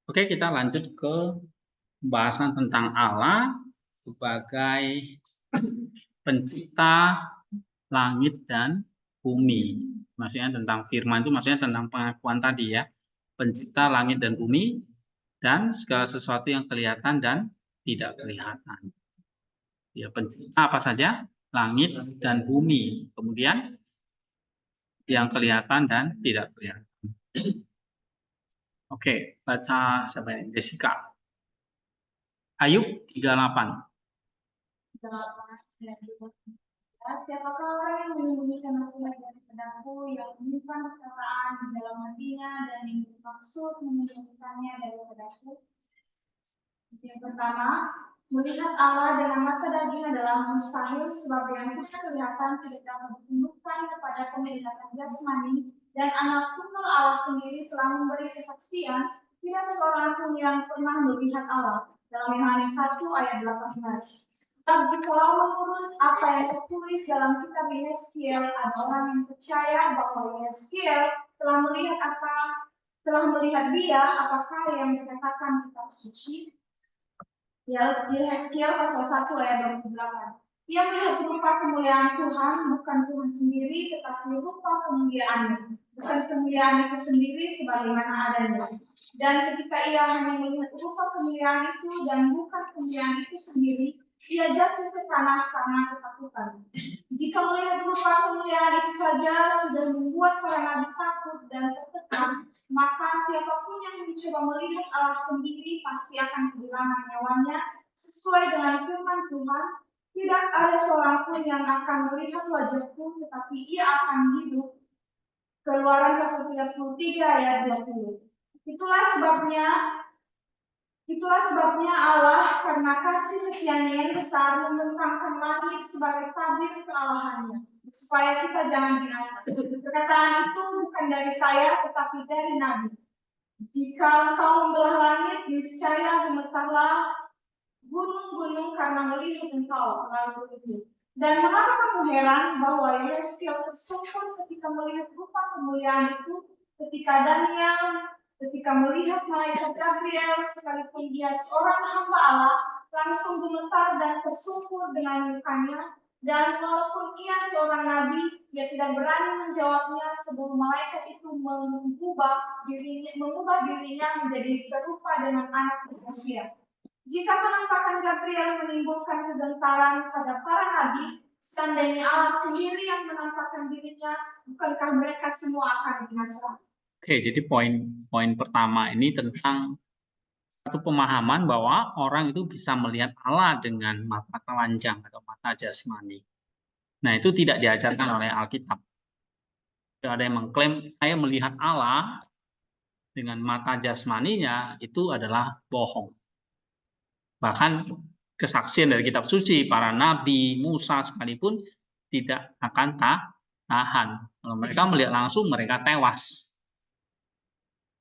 Oke, kita lanjut ke pembahasan tentang Allah sebagai pencipta langit dan bumi. Maksudnya tentang firman itu maksudnya tentang pengakuan tadi ya. Pencipta langit dan bumi dan segala sesuatu yang kelihatan dan tidak kelihatan. Ya, pencipta apa saja? Langit dan bumi. Kemudian yang kelihatan dan tidak kelihatan. Oke, baca siapa ini? Jessica. Ayub 38. Siapakah orang yang menyembunyikan nasihat dari pedangku, yang menyimpan perkataan di dalam hatinya dan yang bermaksud menyembunyikannya dari pedangku? Yang pertama, melihat Allah dengan mata daging adalah mustahil, sebab yang tidak kelihatan tidak dapat ditundukkan kepada penglihatan jasmani, dan anak tunggal Allah sendiri telah memberi kesaksian, tidak seorang pun yang pernah melihat Allah. Dalam Yohanes 1 ayat 18. Sebab jikalau mengurus apa yang tertulis dalam kitab Yeskiel, ada orang yang percaya bahwa Yeskiel telah melihat dia, apakah yang dikatakan kitab suci? Yeskiel pasal 1 ayat 28. Ia melihat rupa kemuliaan Tuhan, bukan Tuhan sendiri, tetapi rupa kemuliaannya. Bukan kemuliaan itu sendiri sebagaimana adanya. Dan ketika ia hanya melihat rupa kemuliaan itu dan bukan kemuliaan itu sendiri, ia jatuh ke tanah karena ketakutan. Jika melihat rupa kemuliaan itu saja sudah membuat para nabi takut dan tertekan, maka siapapun yang mencoba melihat Allah sendiri pasti akan kehilangan nyawanya. Sesuai dengan firman Tuhan, tidak ada seorang pun yang akan melihat wajahku, tetapi ia akan hidup. Keluaran pasal 33 ayat 20. Itulah sebabnya Allah karena kasih setianya yang besar membentangkan langit sebagai tabir kealahannya, supaya kita jangan binasa. Perkataan itu bukan dari saya, tetapi dari Nabi. Jika engkau membelah langit, niscaya gemetarlah gunung-gunung karena melihat engkau. Lalu itu. Dan mengapa kamu heran bahwa Yeskiel tersungkur ketika melihat rupa kemuliaan itu, ketika melihat malaikat Gabriel, sekalipun dia seorang hamba Allah, langsung gemetar dan tersungkur dengan mukanya, dan walaupun ia seorang nabi, ia tidak berani menjawabnya sebelum malaikat itu mengubah dirinya menjadi serupa dengan anak manusia. Jika penampakan Gabriel menimbulkan kegentaran pada para nabi, seandainya Allah sendiri yang menampakkan dirinya, bukankah mereka semua akan binasa? Oke, jadi poin pertama ini tentang satu pemahaman bahwa orang itu bisa melihat Allah dengan mata telanjang atau mata jasmani. Nah, itu tidak diajarkan oleh Alkitab. Ada yang mengklaim saya melihat Allah dengan mata jasmaninya itu adalah bohong. Bahkan kesaksian dari kitab suci, para nabi, Musa sekalipun tidak akan tahan. Kalau mereka melihat langsung, mereka tewas.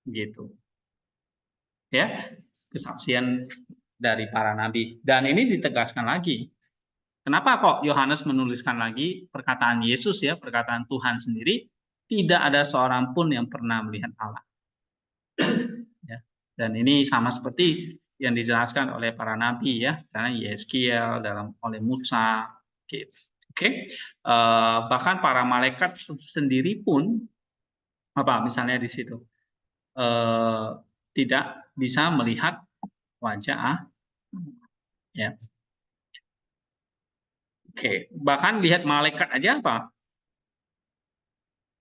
Gitu. Ya, kesaksian dari para nabi. Dan ini ditegaskan lagi. Kenapa kok Yohanes menuliskan lagi perkataan Yesus ya, perkataan Tuhan sendiri, tidak ada seorang pun yang pernah melihat Allah. Ya. Dan ini sama seperti yang dijelaskan oleh para nabi ya, karena Yeskiel oleh Musa, gitu. Oke. Bahkan para malaikat sendiri pun misalnya di situ tidak bisa melihat wajah ya. Oke, bahkan lihat malaikat aja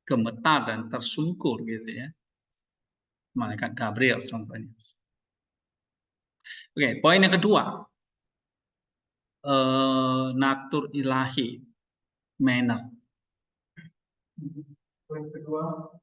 gemetar dan tersungkur gitu ya. Malaikat Gabriel contohnya. Oke, poin yang kedua. Natur ilahi, manner. Poin kedua,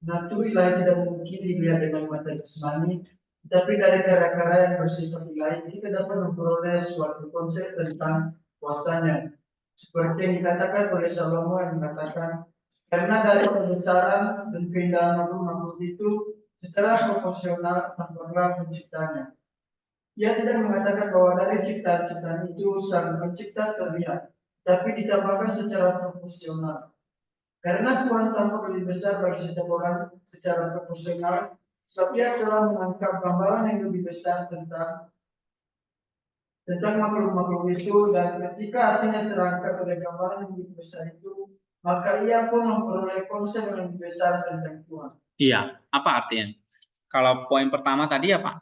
natur ilahi tidak mungkin dilihat dengan mata jasmani, tapi dari cara-cara yang bersifat ilahi kita dapat memperoleh suatu konsep tentang kuasanya. Seperti yang dikatakan oleh Salomo yang mengatakan, karena dari kebesaran dan keindahan makhluk itu secara proporsional tampaklah penciptanya. Ia tidak mengatakan bahwa dari ciptaan-ciptaan itu sang pencipta terlihat, tapi ditambahkan secara proporsional. Karena Tuhan tampak lebih besar bagi setiap orang secara proporsional, tapi Ia telah menangkap gambaran yang lebih besar tentang makhluk-makhluk itu, dan ketika artinya terangkat pada gambaran yang lebih besar itu, maka Ia pun memperoleh konsep yang lebih besar tentang Tuhan. Iya, apa artinya? Kalau poin pertama tadi apa?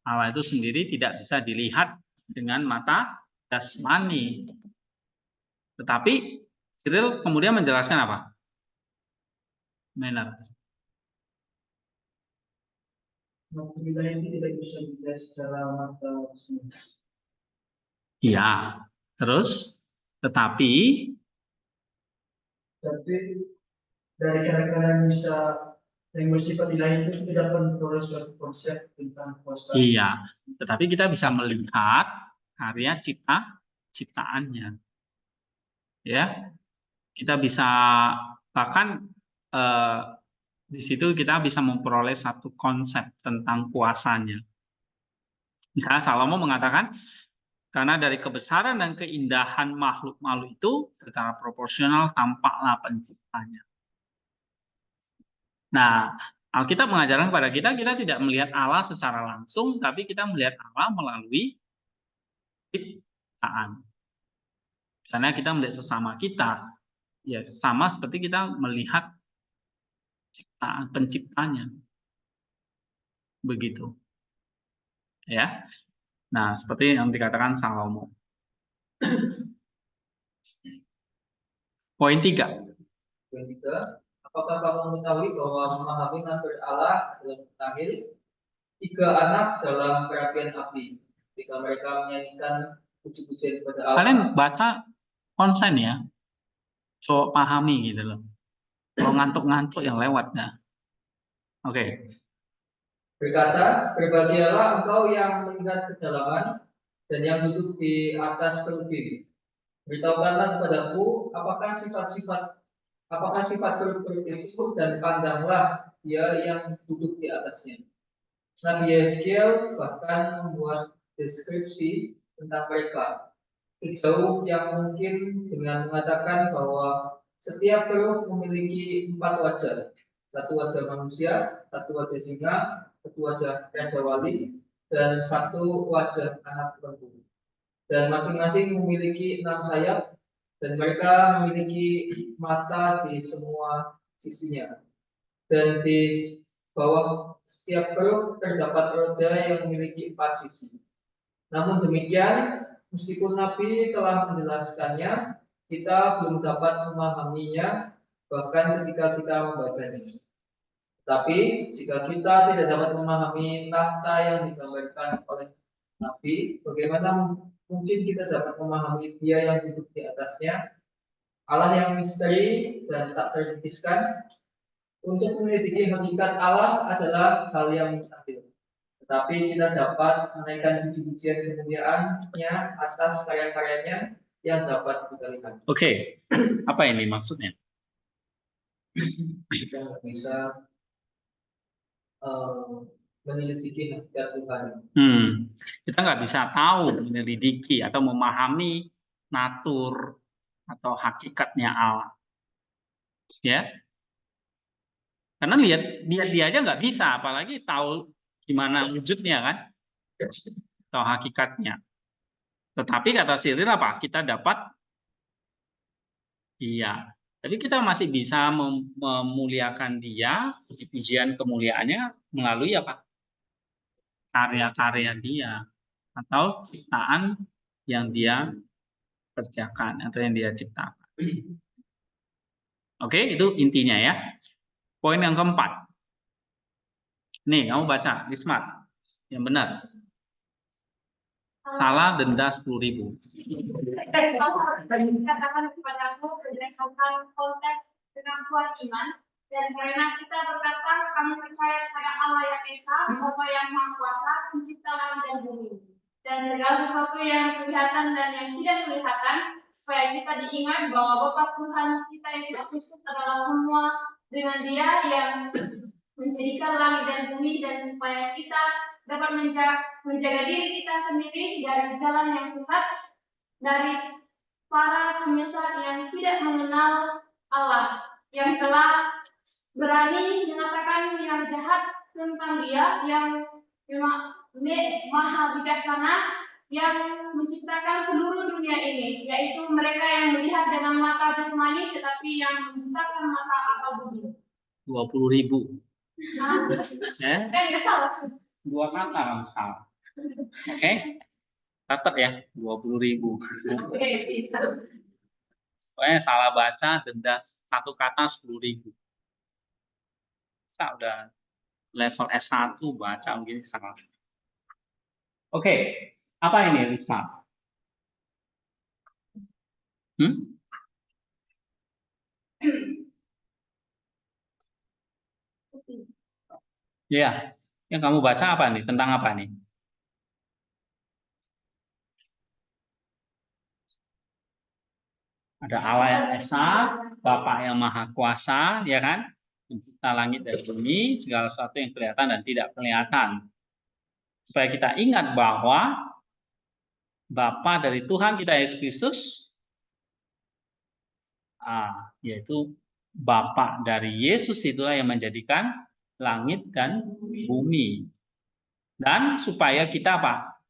Allah itu sendiri tidak bisa dilihat dengan mata jasmani. Tetapi Cyril kemudian menjelaskan apa? Maynard. Makhluk ilahi itu tidak bisa dilihat secara mata jasmani. Iya. Terus, tetapi dari cara-cara yang bersifat ilahi itu tidak memperoleh suatu konsep tentang kuasa. iya, tetapi kita bisa melihat karya ciptaannya. Ya. Kita bisa bahkan di situ kita bisa memperoleh satu konsep tentang kuasanya. Misalnya Salomo mengatakan, karena dari kebesaran dan keindahan makhluk-makhluk itu secara proporsional tampaklah penciptanya. Nah, Alkitab mengajarkan kepada kita, kita tidak melihat Allah secara langsung, tapi kita melihat Allah melalui ciptaan. Karena kita melihat sesama kita, ya sama seperti kita melihat ciptaan penciptanya. Begitu. Ya. Nah, seperti yang dikatakan Salomo. Poin 3. Poin 3. Apakah kamu mengetahui bahwa memahami natur Allah adalah mustahil? 3 anak dalam perapian api, ketika mereka menyanyikan puji-pujian kepada Allah. Kalian baca konsen ya, so pahami gitu loh. Kalau ngantuk-ngantuk yang lewat dah. Oke. Berkata, berbahagialah engkau yang melihat kedalaman dan yang duduk di atas kerubim. Beritahukanlah kepadaku apakah sifat kerubim itu, dan pandanglah dia yang duduk di atasnya. Nabi Yeskiel bahkan membuat deskripsi tentang mereka sejauh yang mungkin dengan mengatakan bahwa setiap kerub memiliki 4 wajah. 1 wajah manusia, 1 wajah singa, 1 wajah raja wali, dan 1 wajah anak lembu. Dan masing-masing memiliki 6 sayap, dan mereka memiliki mata di semua sisinya. Dan di bawah setiap kerub terdapat roda yang memiliki 4 sisi. Namun demikian, meskipun Nabi telah menjelaskannya, kita belum dapat memahaminya bahkan ketika kita membacanya. Tapi jika kita tidak dapat memahami tahta yang digambarkan oleh Nabi, bagaimana mungkin kita dapat memahami dia yang duduk di atasnya, Allah yang misteri dan tak terlukiskan? Untuk menyelidiki hakikat Allah adalah hal yang mustahil. Tetapi kita dapat menaikkan puji-pujian kemuliaan-Nya atas karya-karyanya yang dapat kita lihat. Oke. Apa ini maksudnya? Kita bisa menyelidiki hakikat Tuhan. Kita nggak bisa tahu, menyelidiki atau memahami natur atau hakikatnya Allah. Ya. Karena lihat dia aja nggak bisa, apalagi tahu gimana wujudnya kan, atau hakikatnya. Tetapi kata Cyril apa? Kita dapat, iya. Tapi kita masih bisa memuliakan dia, puji-pujian kemuliaannya melalui apa? Karya-karya dia atau ciptaan yang dia kerjakan atau yang dia ciptakan. Oke, itu intinya ya. Poin yang keempat. Nih, kamu baca di Smart. Yang benar. Salah denda 10.000. Katakan kepadaku berdasarkan konteks pengakuan iman, dan karena kita berkata kami percaya kepada Allah yang Esa, Bapa yang Maha Kuasa, Pencipta langit dan bumi, dan segala sesuatu yang kelihatan dan yang tidak kelihatan, supaya kita diingat bahwa Bapa Tuhan kita Yesus Kristus adalah semua dengan Dia yang menjadikan langit dan bumi, dan supaya kita dapat menjaga diri kita sendiri dari jalan yang sesat, dari para penyesat yang tidak mengenal Allah, yang telah berani mengatakan yang jahat tentang Dia yang maha bijaksana, yang menciptakan seluruh dunia ini, yaitu mereka yang melihat dengan mata jasmani tetapi yang membutakan mata atau bumi. 20.000. Nggak salah. 2 kata kamu salah. Oke? Catat ya, 20.000. Oke, gitu. Pokoknya salah baca denda 1 kata 10.000. Kita udah level S1 baca begini salah. Oke, apa ini Risa? Ya, yang kamu baca apa nih? Tentang apa nih? Ada Allah yang Esa, Bapa yang Maha Kuasa, ya kan? Mencipta langit dan bumi, segala sesuatu yang kelihatan dan tidak kelihatan. Supaya kita ingat bahwa Bapa dari Tuhan kita Yesus Kristus, yaitu Bapa dari Yesus itulah yang menjadikan langit dan bumi. Dan supaya kita apa?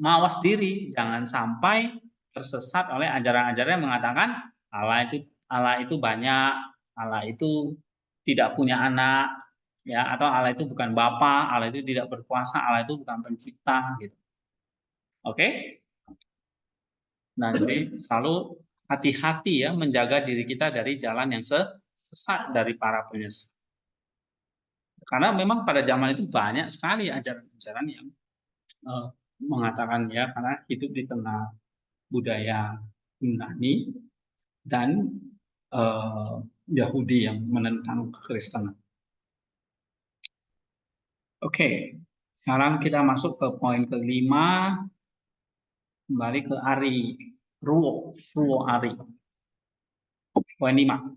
Mawas diri, jangan sampai tersesat oleh ajaran-ajaran yang mengatakan Allah itu banyak, Allah itu tidak punya anak, ya, atau Allah itu bukan Bapa, Allah itu tidak berkuasa, Allah itu bukan pencipta, gitu. Oke? Nah, jadi selalu hati-hati ya menjaga diri kita dari jalan yang sesat dari para penyesat. Karena memang pada zaman itu banyak sekali ajaran-ajaran yang mengatakan ya, karena hidup di tengah budaya Yunani dan Yahudi yang menentang kekristenan. Oke, sekarang kita masuk ke poin kelima, kembali ke Ari, Ruo Ari. Poin 5.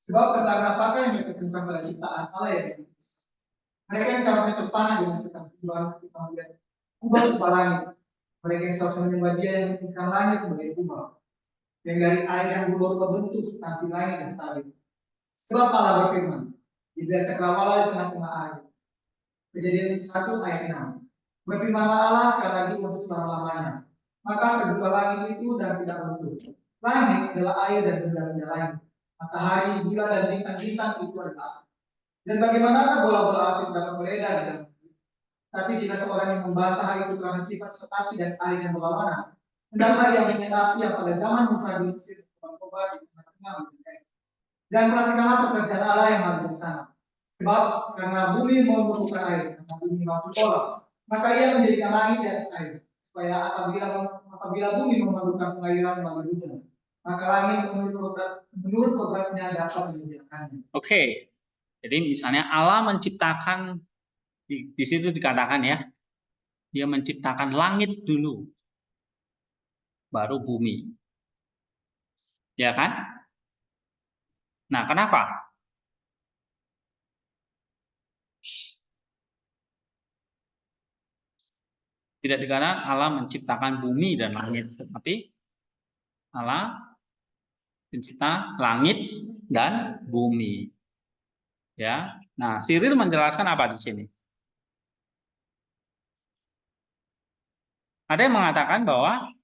Sebab kesalahan apakah yang ditemukan pada ciptaan Allah yang dibungkus? Mereka yang seharusnya terpana dengan ketentuan kita melihat kubah langit. Mereka yang seharusnya menyembah Dia yang menjadikan langit sebagai kubah, yang dari air yang berubah bentuk substansi langit dan tali. Sebab Allah berfirman, "Jadilah cakrawala di tengah-tengah air." Kejadian 1 ayat 6. Berfirmanlah Allah sekali lagi untuk selama-lamanya. Maka terbuka langit itu dan tidak runtuh. Langit adalah air dan benda-benda lain. Matahari, bulan, dan bintang-bintang itu adalah. Dan bagaimanakah bola-bola api dapat beredar dan tapi jika seorang yang membantah itu karena sifat api dan air yang berlawanan, hendaklah yang menyatapi yang pada zaman Musa di Mesir berkobar di tengah-tengah bumi. Dan perhatikanlah pekerjaan Allah yang maha bijaksana. Sebab karena bumi memerlukan air, karena bumi mampu tolak, maka Ia menjadikan langit di atas air, supaya apabila bumi memerlukan pengairan melalui hujan, maka langit menurut kodratnya dapat menyediakannya. Oke. Jadi misalnya Allah menciptakan, di situ dikatakan ya, Dia menciptakan langit dulu, baru bumi. Ya kan? Nah, kenapa? Tidak dikatakan Allah menciptakan bumi dan langit, tetapi Allah mencipta langit dan bumi. Ya. Nah, Cyril menjelaskan apa di sini? Ada yang mengatakan bahwa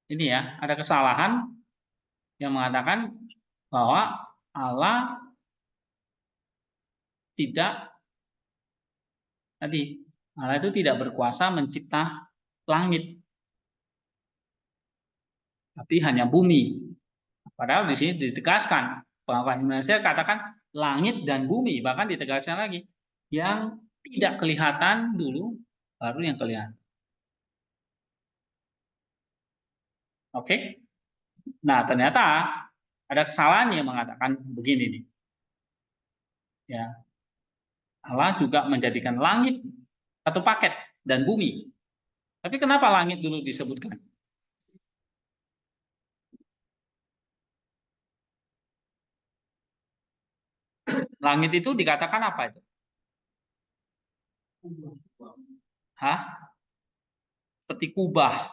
ini ya, ada kesalahan yang mengatakan bahwa Allah Allah itu tidak berkuasa mencipta langit, tapi hanya bumi. Padahal di sini ditegaskan bahwa Indonesia katakan langit dan bumi, bahkan ditegaskan lagi yang tidak kelihatan dulu, baru yang kelihatan. Oke? Nah, ternyata ada kesalahan yang mengatakan begini nih. Ya. Allah juga menjadikan langit satu paket dan bumi. Tapi kenapa langit dulu disebutkan? Langit itu dikatakan apa itu? Hah? seperti kubah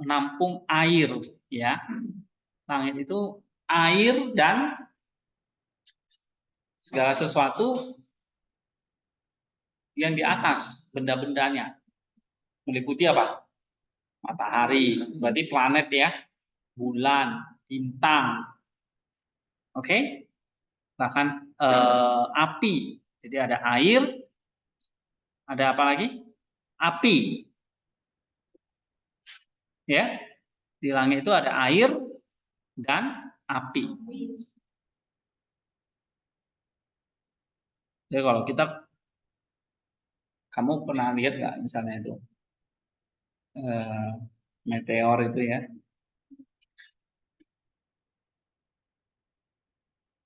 menampung air, ya. Langit itu air dan segala sesuatu yang di atas, benda-bendanya. Meliputi apa? Matahari, berarti planet ya, bulan, bintang. Oke? Bahkan api. Jadi ada air, ada apa lagi? Api. Ya. Di langit itu ada air dan api. Jadi kalau kamu pernah lihat nggak misalnya itu meteor itu ya,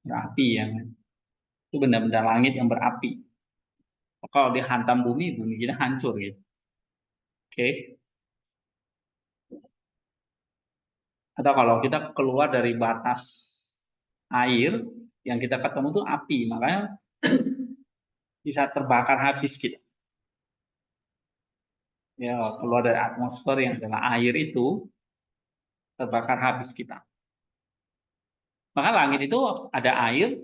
berapi ya, itu benda-benda langit yang berapi. Kalau dihantam bumi kita hancur gitu. Oke. Atau kalau kita keluar dari batas air, yang kita ketemu itu api, makanya bisa terbakar habis kita. Ya, keluar dari atmosfer yang adalah air itu terbakar habis kita. Maka langit itu ada air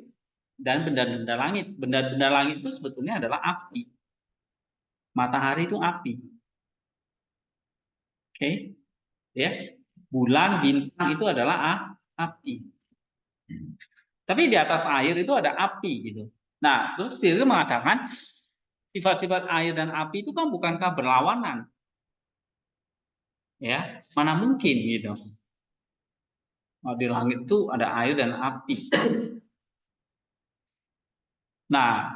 dan benda-benda langit. Benda-benda langit itu sebetulnya adalah api. Matahari itu api. Oke. Ya. Bulan, bintang itu adalah api. Tapi di atas air itu ada api gitu. Nah, terus Cyril mengatakan sifat-sifat air dan api itu kan bukankah berlawanan? Ya, mana mungkin gitu. Di langit itu ada air dan api. Nah,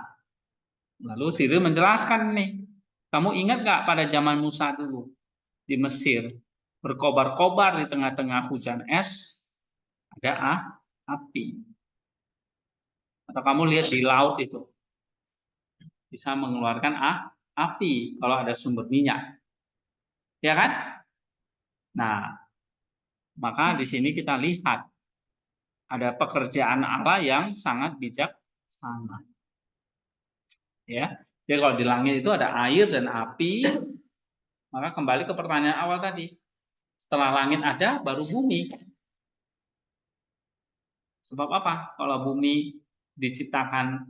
lalu Cyril menjelaskan nih, kamu ingat nggak pada zaman Musa dulu di Mesir, berkobar-kobar di tengah-tengah hujan es, ada api. Atau kamu lihat di laut itu, bisa mengeluarkan api kalau ada sumber minyak. Ya kan? Nah, maka di sini kita lihat ada pekerjaan Allah yang sangat bijaksana. Ya. Jadi kalau di langit itu ada air dan api, maka kembali ke pertanyaan awal tadi. Setelah langit ada, baru bumi. Sebab apa? Kalau bumi diciptakan,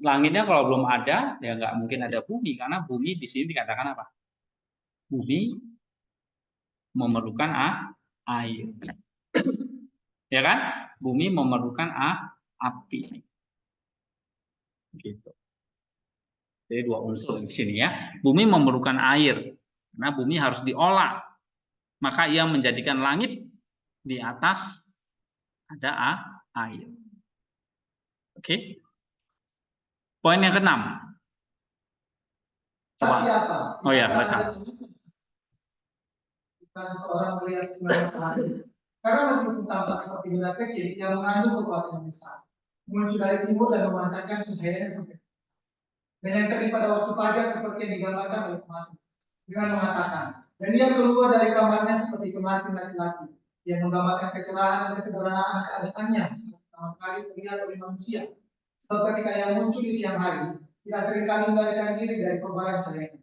langitnya kalau belum ada, ya nggak mungkin ada bumi. Karena bumi di sini dikatakan apa? Bumi memerlukan air. Ya kan? Bumi memerlukan api. Gitu. Jadi dua unsur di sini ya. Bumi memerlukan air. Karena bumi harus diolah. Maka ia menjadikan langit di atas ada air. Oke. Poin yang ke-6. Tapi apa? Oh ya, baca. Jika seseorang melihat matahari, karena meskipun tampak seperti benda kecil yang mengandung kekuatan besar, muncul dari timur dan memancarkan cahayanya seperti dan yang terbit pada waktu fajar seperti yang digambarkan oleh Mazmur dengan mengatakan, dan dia keluar dari kamarnya seperti kematian laki-laki yang menggambarkan kecerahan dan kesederhanaan keadaannya pertama kali terlihat oleh manusia. Sebab ketika ia muncul di siang hari, tidak seringkali melarikan diri dari kobaran cahaya.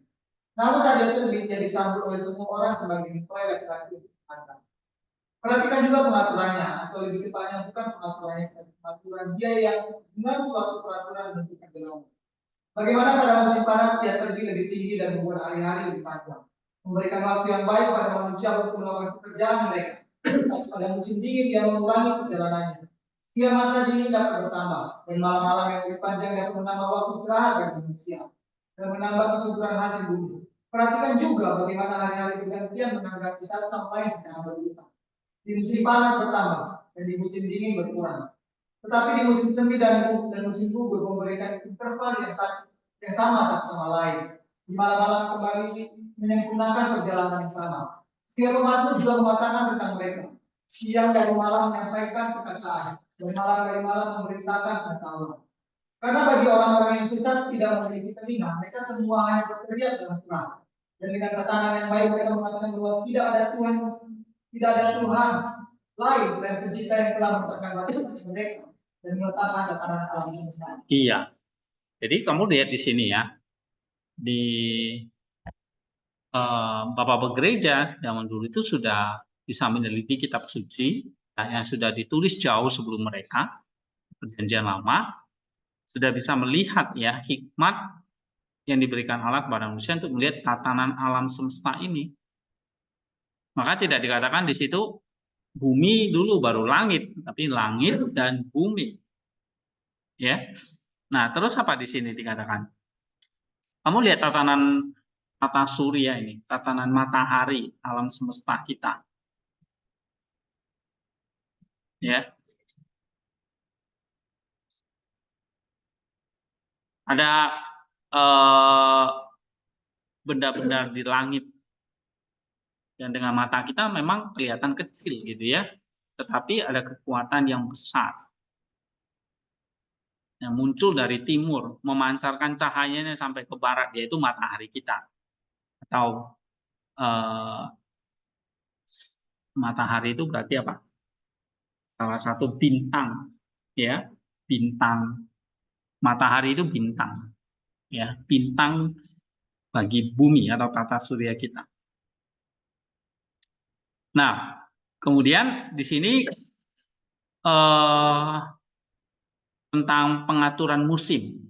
Namun saat dia terbit, dia disambut oleh semua orang sebagai mempelai laki-laki. Perhatikan juga pengaturannya, atau lebih tepatnya bukan pengaturannya, tapi pengaturan dia yang dengan suatu peraturan bentuk perjalanan. Bagaimana pada musim panas dia terbit lebih tinggi dan membuat hari-hari lebih panjang, memberikan waktu yang baik pada manusia untuk melakukan pekerjaan mereka. Tapi pada musim dingin dia mengurangi perjalanannya. Dia masa dingin dapat bertambah, dan malam-malam yang lebih panjang dapat menambah waktu istirahat bagi manusia dan menambah kesuburan hasil bumi. Perhatikan juga bagaimana hari-hari bergantian menanggapi satu sama lain secara berurutan. Di musim panas bertambah dan di musim dingin berkurang. Tetapi di musim semi dan musim gugur memberikan interval yang sama satu sama lain. Di malam-malam kembali menyempurnakan perjalanan yang sama. Setiap pemazmur juga mengatakan tentang mereka. Siang dari malam menyampaikan perkataan, dan malam dari malam memberitakan pengetahuan. Karena bagi orang-orang yang sesat tidak memiliki telinga, mereka semua hanya berteriak dengan keras. Dan dengan tatanan yang baik mereka mengatakan bahwa tidak ada Tuhan lain selain pencipta yang telah menciptakan batin mereka dan meletakkan tatanan alam semesta. Iya. Jadi kamu lihat di sini ya, di Bapak bergereja zaman dulu itu sudah bisa meneliti kitab suci yang sudah ditulis jauh sebelum mereka, Perjanjian Lama, sudah bisa melihat ya hikmat yang diberikan Allah kepada manusia untuk melihat tatanan alam semesta ini. Maka tidak dikatakan di situ bumi dulu baru langit, tapi langit dan bumi. Ya. Nah, terus apa di sini dikatakan? Kamu lihat tatanan tata surya ini, tatanan matahari, alam semesta kita. Ya. Ada benda-benda di langit yang dengan mata kita memang kelihatan kecil gitu ya, tetapi ada kekuatan yang besar yang muncul dari timur, memancarkan cahayanya sampai ke barat, yaitu matahari kita. Atau matahari itu berarti apa? Salah satu bintang, ya, bintang. Matahari itu bintang, ya, bintang bagi bumi atau tata surya kita. Nah, kemudian di sini tentang pengaturan musim.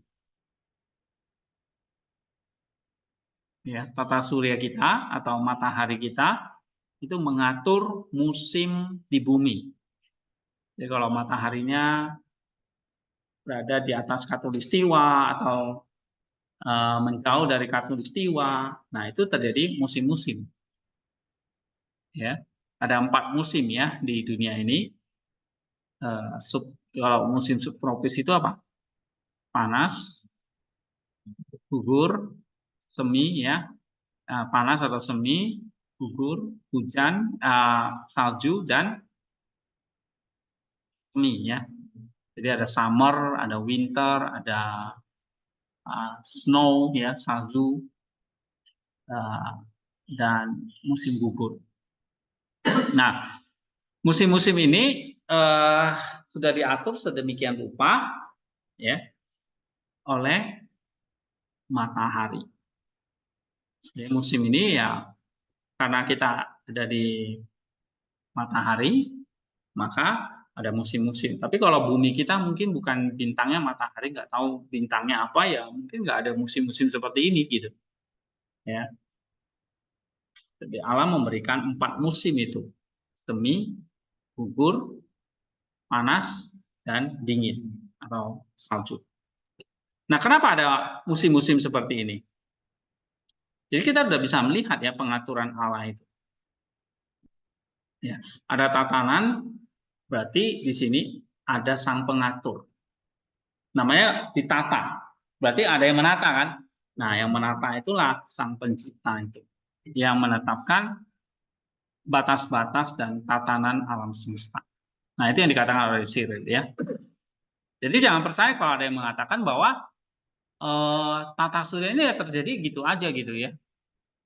Ya, tata surya kita atau matahari kita itu mengatur musim di bumi. Jadi kalau mataharinya berada di atas khatulistiwa atau menjauh dari khatulistiwa, nah itu terjadi musim-musim. Ya, ada 4 musim ya di dunia ini. Kalau musim subtropis itu apa? Panas, gugur, semi ya, panas atau semi, gugur, hujan, salju dan semi ya. Jadi ada summer, ada winter, ada snow ya, salju, dan musim gugur. Nah, musim-musim ini sudah diatur sedemikian rupa ya oleh matahari. Jadi musim ini ya karena kita ada di matahari, maka ada musim-musim. Tapi kalau bumi kita mungkin bukan bintangnya matahari, nggak tahu bintangnya apa ya, mungkin nggak ada musim-musim seperti ini gitu. Ya. Jadi alam memberikan 4 musim itu, semi, gugur, panas, dan dingin atau salju. Nah, kenapa ada musim-musim seperti ini? Jadi kita sudah bisa melihat ya pengaturan Allah itu. Ya, ada tatanan, berarti di sini ada sang pengatur. Namanya ditata. Berarti ada yang menata kan? Nah, yang menata itulah sang pencipta itu. Yang menetapkan batas-batas dan tatanan alam semesta. Nah, itu yang dikatakan oleh Cyril ya. Jadi jangan percaya kalau ada yang mengatakan bahwa tata surya ini ya terjadi gitu aja gitu ya.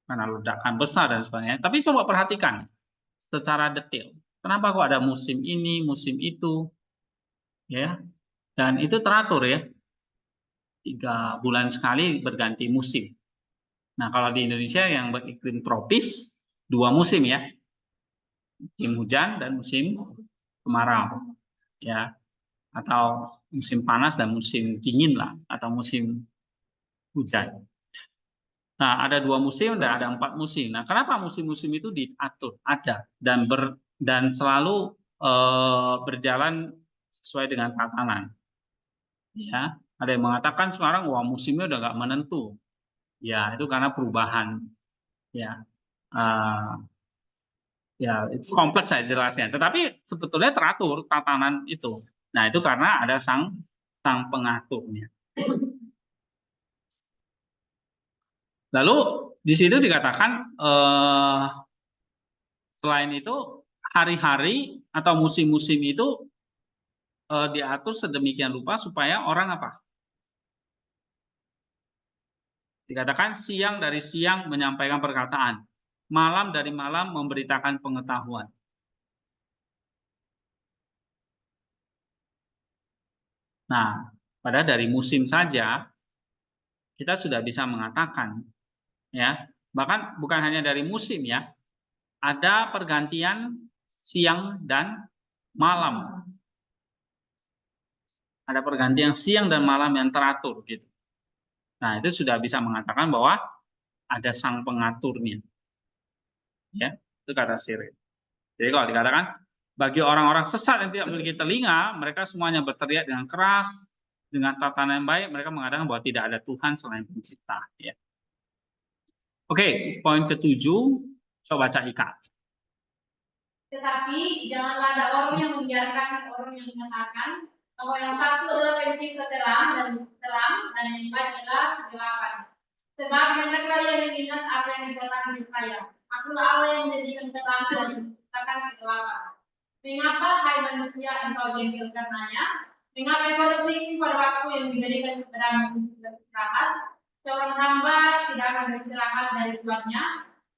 Karena ledakan besar dan sebagainya. Tapi coba perhatikan secara detail. Kenapa kok ada musim ini, musim itu, ya? Dan itu teratur ya. 3 bulan sekali berganti musim. Nah, kalau di Indonesia yang beriklim tropis 2 musim ya. Musim hujan dan musim kemarau. Ya. Atau musim panas dan musim dingin lah atau musim hujan. Nah, ada 2 musim dan ada 4 musim. Nah, kenapa musim-musim itu diatur? Ada dan selalu berjalan sesuai dengan tatanan. Ya, ada yang mengatakan sekarang wah musimnya udah nggak menentu. Ya, itu karena perubahan. Ya, ya itu kompleks saya jelasnya. Tetapi sebetulnya teratur tatanan itu. Nah, itu karena ada sang pengaturnya. Lalu di situ dikatakan selain itu hari-hari atau musim-musim itu diatur sedemikian rupa supaya orang apa? Dikatakan siang dari siang menyampaikan perkataan, malam dari malam memberitakan pengetahuan. Nah, pada dari musim saja kita sudah bisa mengatakan ya Bahkan bukan hanya dari musim ya, ada pergantian siang dan malam. Ada pergantian siang dan malam yang teratur gitu. Nah, itu sudah bisa mengatakan bahwa ada sang pengaturnya. Ya, itu kata sirih. Jadi kalau dikatakan bagi orang-orang sesat yang tidak memiliki telinga, mereka semuanya berteriak dengan keras, dengan tatanan yang baik, mereka mengatakan bahwa tidak ada Tuhan selain Pencipta. Ya. Oke, poin ke-7, coba baca Ika. Tetapi janganlah ada orang yang membiarkan orang yang mengatakan bahwa yang satu adalah pencipta terang dan yang lain adalah kegelapan. Sebab hendaklah ia mengingat apa yang dikatakan di saya. Akulah Allah yang menjadikan terang dan menciptakan kegelapan. Mengapa hai manusia engkau jengkel karenanya? Mengapa engkau tersinggung pada waktu yang dijadikan kepadamu untuk beristirahat? Seorang hamba tidak akan beristirahat dari tuannya,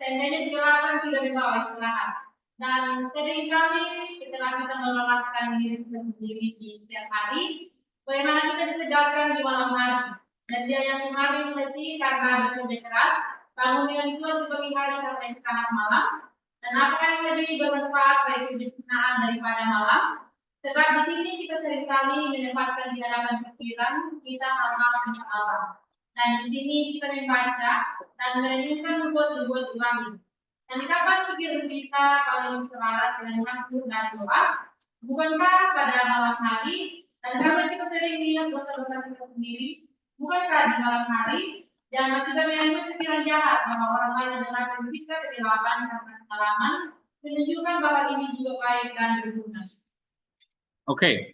seandainya kegelapan tidak membawa istirahat. Dan seringkali setelah kita melelahkan diri sendiri di setiap hari, bagaimana kita disegarkan di malam hari. Dan dia yang kemarin letih karena bekerja keras, bangun dengan Tuhan di pagi hari karena istirahat malam. Dan apa yang lebih bermanfaat baik kebijaksanaan daripada malam? Sebab di sini kita seringkali menempatkan di hadapan pikiran kita hal-hal yang salah. Dan di sini kita membaca dan merenungkan nubuat-nubuat Ibrahim. Dan kapan pikir kita paling selaras dengan makhluk dan doa? Bukankah pada malam hari? Dan karena kita sering lihat dosa-dosa kita sendiri, bukankah di malam hari? Jangan kita mengambil pikiran jahat bahwa orang lain adalah pencipta kegelapan karena kesalahan, menunjukkan bahwa ini juga baik dan berguna. Oke,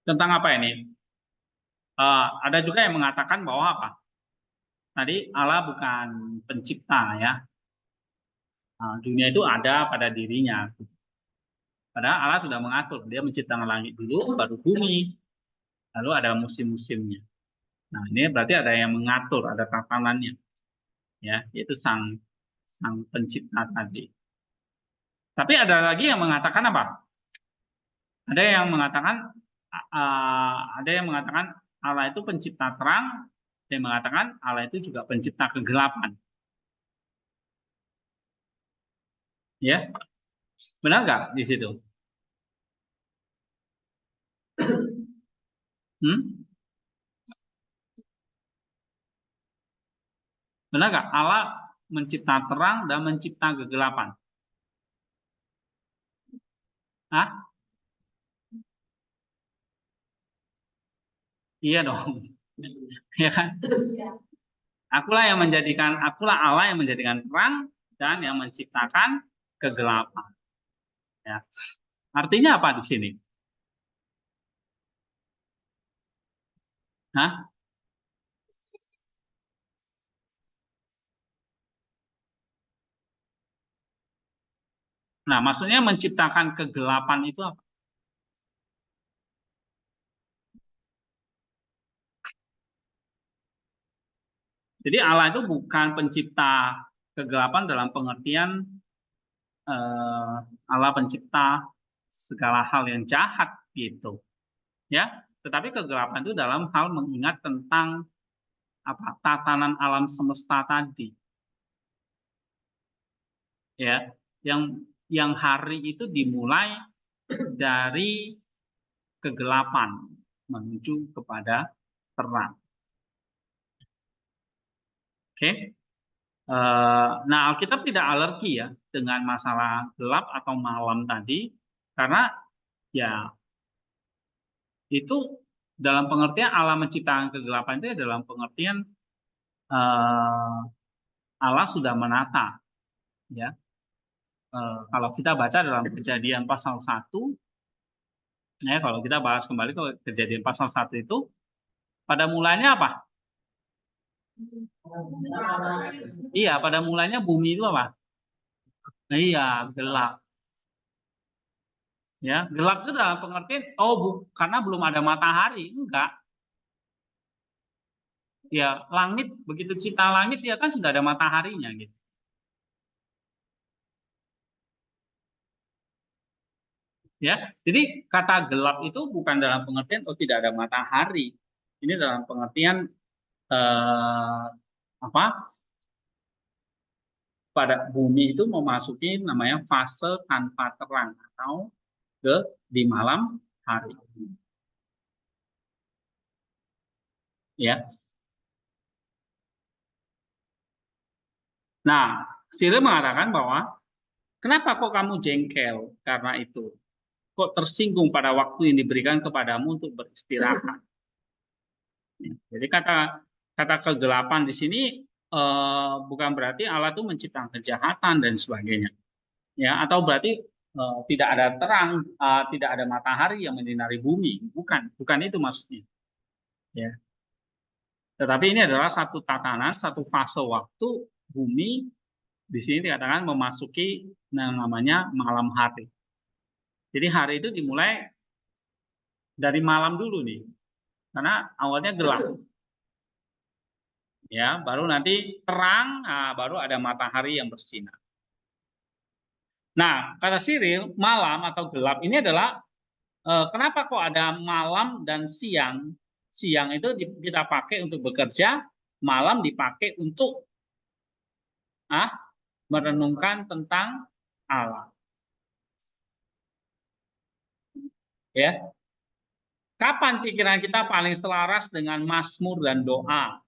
tentang apa ini? Ada juga yang mengatakan bahwa apa? Tadi Allah bukan pencipta ya. Dunia itu ada pada dirinya. Padahal Allah sudah mengatur, dia menciptakan langit dulu, baru bumi, lalu ada musim-musimnya. Nah, ini berarti ada yang mengatur, ada tatanannya, ya, yaitu sang pencipta tadi. Tapi ada lagi yang mengatakan apa? Ada yang mengatakan Allah itu pencipta terang, dan mengatakan Allah itu juga pencipta kegelapan. Ya, benar nggak di situ? Benar nggak? Allah mencipta terang dan mencipta kegelapan. Hah? Iya dong. Ya kan? Akulah Allah yang menjadikan terang dan yang menciptakan kegelapan. Ya. Artinya apa di sini? Hah? Nah, maksudnya menciptakan kegelapan itu apa? Jadi Allah itu bukan pencipta kegelapan dalam pengertian Allah pencipta segala hal yang jahat gitu. Ya, tetapi kegelapan itu dalam hal mengingat tentang apa? Tatanan alam semesta tadi. Ya, yang hari itu dimulai dari kegelapan menuju kepada terang. Oke. Nah, Alkitab tidak alergi ya dengan masalah gelap atau malam tadi, karena ya itu dalam pengertian Allah menciptakan kegelapan itu dalam pengertian Allah sudah menata, ya. Kalau kita baca dalam Kejadian pasal 1, ya kalau kita bahas kembali ke Kejadian pasal 1 itu, pada mulanya apa? Iya, pada mulanya bumi itu apa? Iya, gelap. Ya, gelap itu dalam pengertian karena belum ada matahari, enggak. Ya, langit begitu cipta langit ya kan sudah ada mataharinya gitu. Ya, jadi kata gelap itu bukan dalam pengertian tidak ada matahari. Ini dalam pengertian apa? pada bumi itu memasuki namanya fase tanpa terang atau di malam hari. Ya. Nah, Cyril mengatakan bahwa kenapa kok kamu jengkel karena itu? Kok tersinggung pada waktu yang diberikan kepadamu untuk beristirahat? Jadi kata kegelapan di sini bukan berarti Allah itu menciptakan kejahatan dan sebagainya, ya, atau berarti tidak ada terang, tidak ada matahari yang menyinari bumi, bukan itu maksudnya, ya. Tetapi ini adalah satu tatanan, satu fase waktu bumi di sini dikatakan memasuki namanya malam hari. Jadi hari itu dimulai dari malam dulu nih, karena awalnya gelap. Ya, baru nanti terang, baru ada matahari yang bersinar. Nah, kata Cyril, malam atau gelap ini adalah kenapa kok ada malam dan siang? Siang itu kita pakai untuk bekerja, malam dipakai untuk merenungkan tentang Allah. Ya. Kapan pikiran kita paling selaras dengan mazmur dan doa?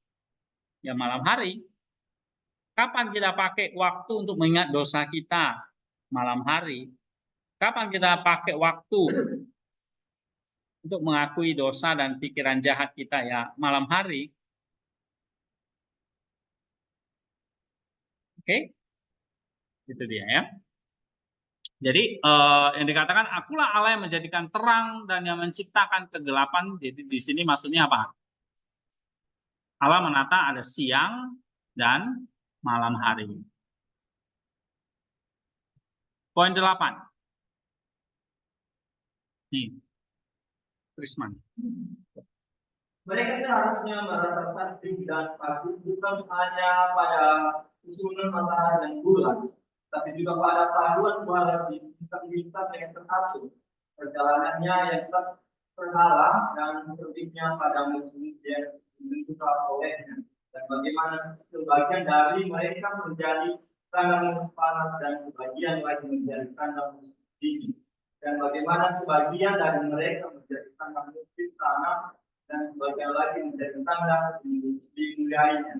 Ya, malam hari. Kapan kita pakai waktu untuk mengingat dosa kita? Malam hari. Kapan kita pakai waktu untuk mengakui dosa dan pikiran jahat kita? Ya, malam hari. Oke? Itu dia ya. Jadi yang dikatakan akulah Allah yang menjadikan terang dan yang menciptakan kegelapan. Jadi di sini maksudnya apa? Allah menata ada siang dan malam hari. Poin 8. Nih, Krisman. Mereka seharusnya merasakan rindu dan kagum bukan hanya pada susunan matahari dan bulan, tapi juga pada paduan bulan bintang-bintang yang teratur, perjalanannya yang terhalang dan terbitnya pada musim yang ditentukan olehnya, dan bagaimana sebagian dari mereka menjadi kandang panas dan sebagian lagi menjadi kandang musim dingin, dan bagaimana sebagian dari mereka menjadi kandang musim tanam dan sebagian lagi menjadi tanda dimulainya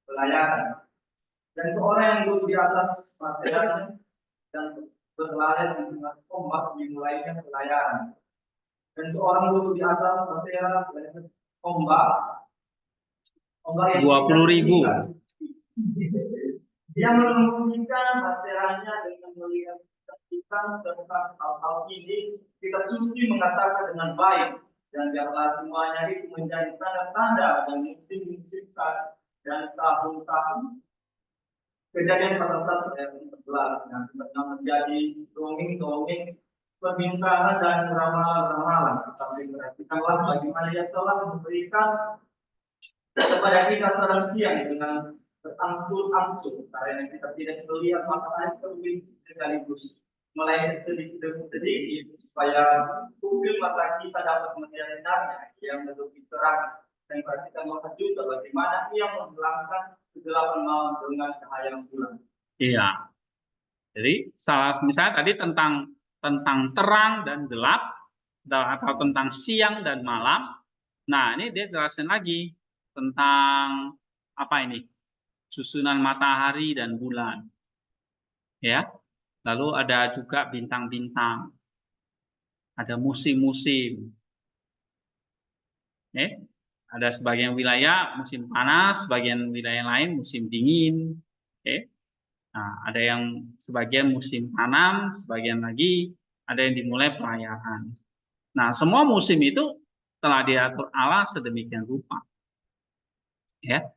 pelayaran. Dan seorang yang duduk di atas materialnya dan berlari dengan ombak dimulainya pelayaran. Dan seorang duduk di atas material dan ombak yang 20.000. Dia menunjukkan materialnya dengan melihat tentang hal-hal ini. Kita suci mengatakan dengan baik. Dan biarlah semuanya itu menjadi tanda-tanda dan musim-musim dan tahun-tahun. Kejadian 14 ayat 14 yang menjadi dongeng-dongeng perbintangan dan ramalan-ramalan. Tapi perhatikanlah bagaimana ia telah memberikan kepada kita terang siang dengan berangsur-angsur, karena kita tidak melihat matahari terbit sekaligus, melainkan sedikit demi sedikit, supaya pupil mata kita dapat melihat sinarnya yang lebih terang. Dan kita melihat juga bagaimana ia menghilangkan kegelapan malam dengan cahaya bulan. Iya. Jadi misalnya tadi tentang terang dan gelap atau tentang siang dan malam. Nah, ini dia jelaskan lagi tentang apa ini? Susunan matahari dan bulan. Ya. Lalu ada juga bintang-bintang. Ada musim-musim. Ada sebagian wilayah musim panas, sebagian wilayah lain musim dingin. Nah, ada yang sebagian musim tanam, sebagian lagi ada yang dimulai pelayaran. Nah, semua musim itu telah diatur Allah sedemikian rupa. Ya.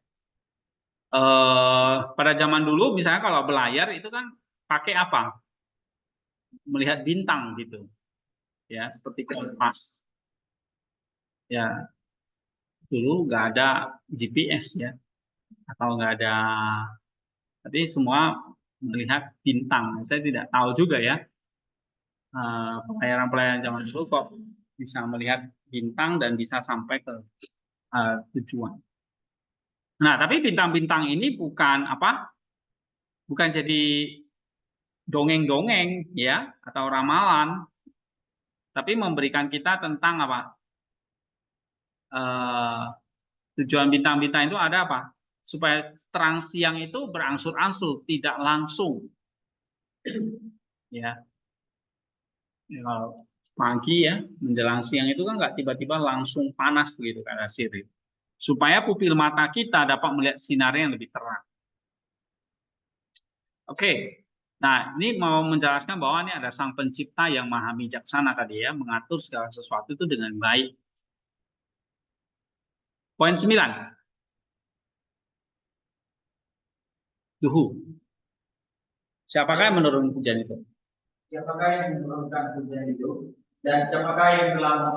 Pada zaman dulu misalnya kalau belayar itu kan pakai apa? Melihat bintang gitu. Ya, seperti kompas. Ya, dulu nggak ada GPS ya, atau nggak ada, tapi semua melihat bintang. Saya tidak tahu juga ya, pelayaran-pelayaran zaman dulu kok bisa melihat bintang dan bisa sampai ke tujuan. Nah, tapi bintang-bintang ini bukan apa? bukan jadi dongeng-dongeng ya atau ramalan, tapi memberikan kita tentang apa? Tujuan bintang-bintang itu ada apa? Supaya terang siang itu berangsur-angsur, tidak langsung. Ya. Ya, kalau pagi ya menjelang siang itu kan nggak tiba-tiba langsung panas begitu karena sirip. Supaya pupil mata kita dapat melihat sinar yang lebih terang. Oke. Nah, ini mau menjelaskan bahwa ini ada Sang Pencipta yang maha bijaksana tadi ya, mengatur segala sesuatu itu dengan baik. Poin 9. Duhu. Siapakah yang menurunkan hujan itu? Siapakah yang menurunkan hujan itu? Dan siapakah yang telah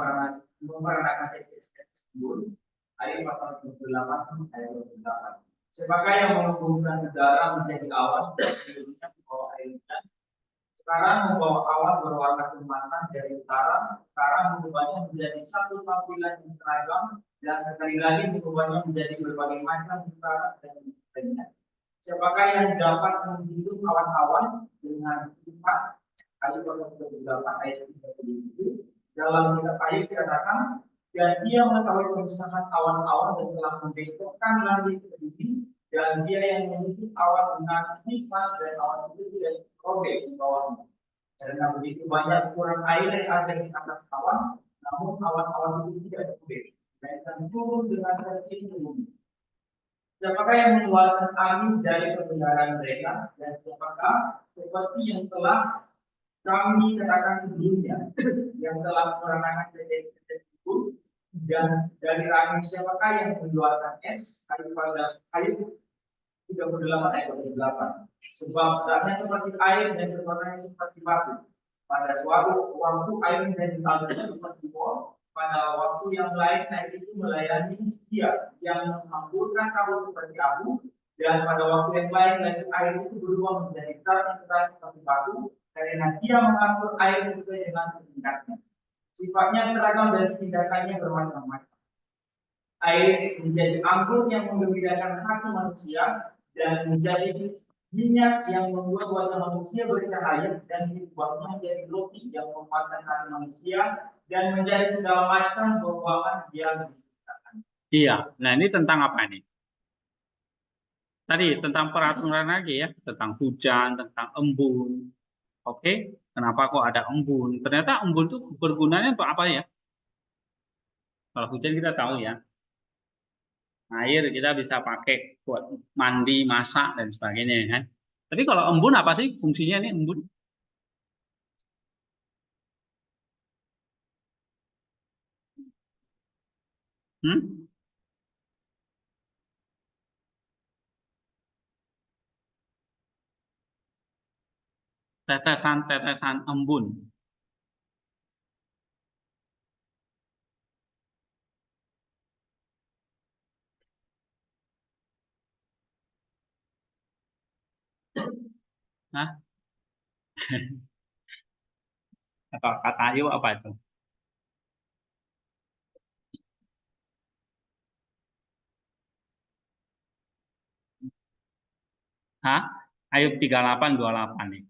memperanakan teks tersebut? Ayat pasal 28 ayat 28. Siapakah yang menghubungkan udara menjadi awan dan sebelumnya membawa air hujan? Sekarang membawa awan berwarna keemasan dari utara, sekarang mengubahnya menjadi satu tampilan yang seragam, dan sekali lagi mengubahnya menjadi berbagai macam utara dan sebagainya. Siapakah yang dapat menghitung awan-awan dengan sifat? Ayat 28 ayat 37 dalam kitab ayat dikatakan, dan dia mengetahui pemisahan awan-awan dan telah membentokkan langit ke bumi, dan dia yang menghitung awan dengan hikmat dan awan itu tidak robek di bawahnya. Karena begitu banyak ukuran air yang ada di atas awan, namun awan-awan itu tidak robek, dan turun dengan kecil ke bumi. Siapakah yang mengeluarkan angin dari pemeliharaan mereka, dan siapakah seperti yang telah kami katakan sebelumnya, yang telah menerangkan detik-detik itu, dan dari rahim siapakah yang mengeluarkan es? Ayat 38 ayat 28. Sebab zatnya seperti air dan warnanya seperti batu. Pada suatu waktu air menjadi salju seperti bol. Pada waktu yang lain air itu melayani dia yang menghamburkan kabut seperti abu. Dan pada waktu yang lain air itu berubah menjadi keras seperti batu. Karena dia mengatur air sesuai dengan tingkatnya. Sifatnya seragam dan tindakannya bermacam-macam. Air menjadi anggur yang menggembirakan hati manusia, dan menjadi minyak yang membuat wajah manusia bercahaya, dan dibuatnya menjadi roti yang memuaskan hati manusia, dan menjadi segala macam buah-buahan yang diciptakan. Iya, nah ini tentang apa ini? Tadi tentang peraturan lagi ya, tentang hujan, tentang embun. Oke, kenapa kok ada embun? Ternyata embun itu bergunanya untuk apa ya? Kalau hujan kita tahu ya, air kita bisa pakai buat mandi, masak, dan sebagainya kan. Tapi kalau embun apa sih fungsinya nih embun? Hmm? Tetesan-tetesan embun. Hah? Atau kata ayu apa itu? Hah? Ayub 38:28 nih.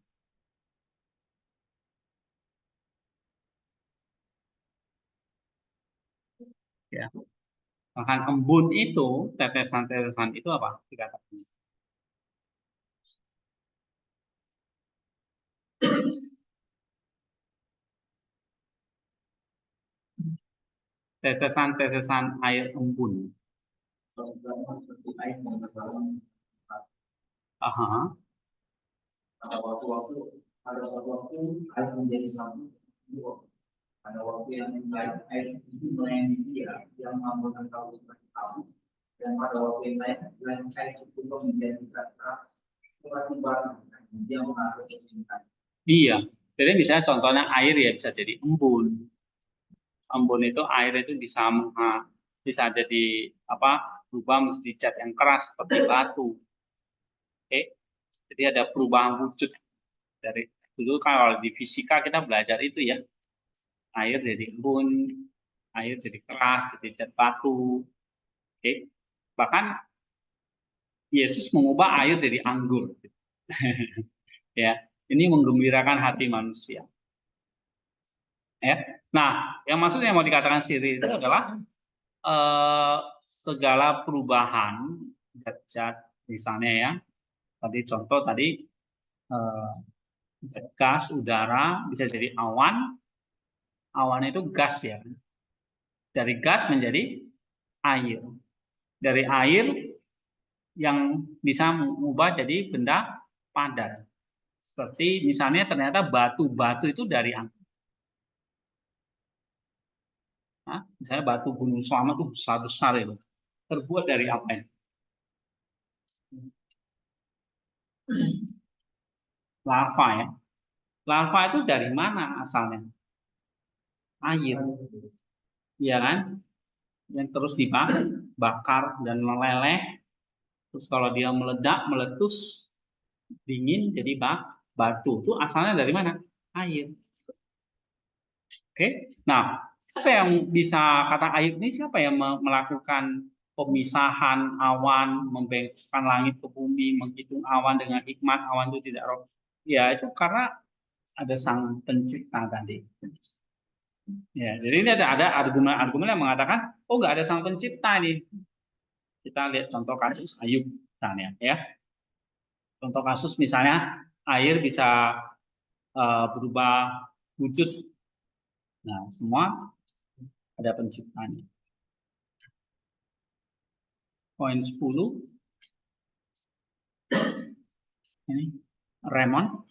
Ya. Bahkan embun itu, tetesan-tetesan itu apa? Dikatakan. Tetesan-tetesan air embun. Seperti air yang berbalon. Aha. Pada waktu air menjadi satu. Pada waktu yang lain air itu melayani dia yang menghamburkan kabut seperti abu. Dan pada waktu yang lain air itu berubah menjadi zat keras seperti batu. Dia mengatur kesinambungan. Iya. Jadi misalnya contohnya air ya bisa jadi embun. Embun itu air itu bisa jadi apa? Berubah menjadi zat yang keras seperti batu. Oke. Jadi ada perubahan wujud dari dulu kalau di fisika kita belajar itu ya. Air jadi embun, air jadi keras, jadi zat batu. Oke. Bahkan Yesus mengubah air jadi anggur. Ya, ini menggembirakan hati manusia. Ya. Nah, yang maksudnya mau dikatakan sirri itu adalah segala perubahan zat-zat, misalnya ya, tadi contoh tadi gas, udara, bisa jadi awan. Awan itu gas ya. Dari gas menjadi air. Dari air yang bisa mengubah jadi benda padat. Seperti misalnya ternyata batu-batu itu dari angin. Nah, misalnya batu gunung Selamat itu besar-besar itu. Terbuat dari apa ini? Lava ya. Lava itu dari mana asalnya? Air. Iya kan? Yang terus dibakar dan meleleh. Terus kalau dia meledak, meletus, dingin jadi batu. Itu asalnya dari mana? Air. Oke. Nah, siapa yang bisa kata air ini? Siapa yang melakukan pemisahan awan, membengkokkan langit ke bumi, menghitung awan dengan hikmat, awan itu tidak roh. Ya, itu karena ada sang pencipta tadi. Ya, jadi ini ada argumen-argumen yang mengatakan, oh nggak ada sang pencipta ini. Kita lihat contoh kasus Ayub misalnya, ya. Contoh kasus misalnya air bisa berubah wujud. Nah, semua ada penciptanya. Poin 10. Ini Raymond.